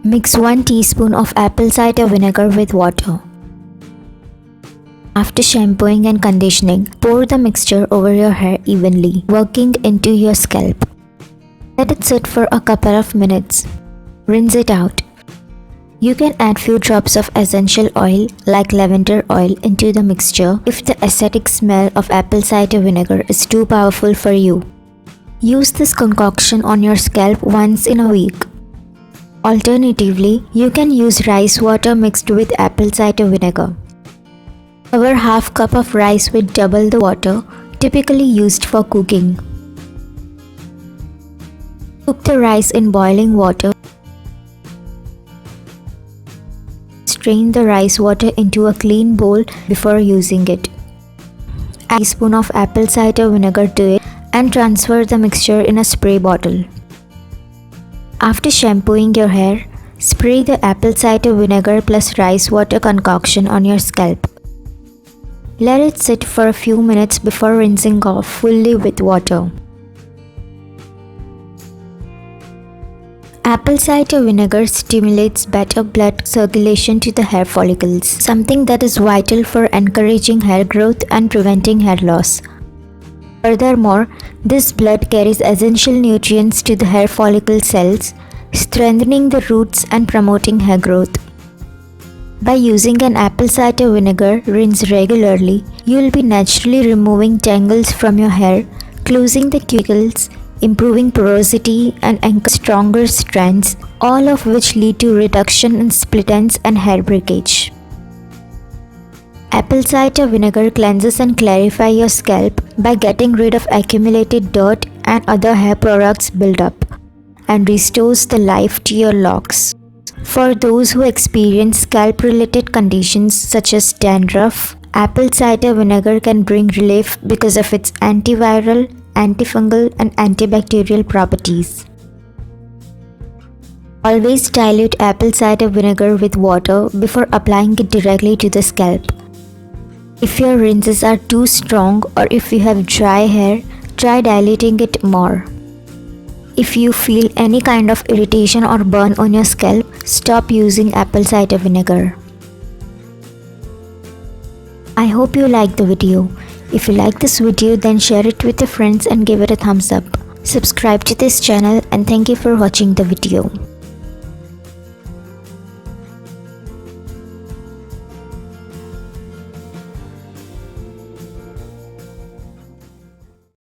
Mix 1 teaspoon of apple cider vinegar with water. After shampooing and conditioning, pour the mixture over your hair evenly, working into your scalp. Let it sit for a couple of minutes. Rinse it out. You can add few drops of essential oil like lavender oil into the mixture if the acidic smell of apple cider vinegar is too powerful for you. Use this concoction on your scalp once in a week. Alternatively, you can use rice water mixed with apple cider vinegar. Cover half cup of rice with double the water, typically used for cooking. Cook the rice in boiling water. Strain the rice water into a clean bowl before using it. Add a teaspoon of apple cider vinegar to it and transfer the mixture in a spray bottle. After shampooing your hair, spray the apple cider vinegar plus rice water concoction on your scalp. Let it sit for a few minutes before rinsing off fully with water. Apple cider vinegar stimulates better blood circulation to the hair follicles, something that is vital for encouraging hair growth and preventing hair loss. Furthermore, this blood carries essential nutrients to the hair follicle cells, strengthening the roots and promoting hair growth. By using an apple cider vinegar rinse regularly, you will be naturally removing tangles from your hair, closing the cuticles, improving porosity and anchor stronger strands, all of which lead to reduction in split ends and hair breakage. Apple cider vinegar cleanses and clarifies your scalp by getting rid of accumulated dirt and other hair products build up, and restores the life to your locks. For those who experience scalp-related conditions such as dandruff, apple cider vinegar can bring relief because of its antiviral, antifungal, and antibacterial properties. Always dilute apple cider vinegar with water before applying it directly to the scalp. If your rinses are too strong or if you have dry hair, try diluting it more. If you feel any kind of irritation or burn on your scalp, stop using apple cider vinegar. I hope you liked the video. If you like this video, then share it with your friends and give it a thumbs up. Subscribe to this channel, and thank you for watching the video.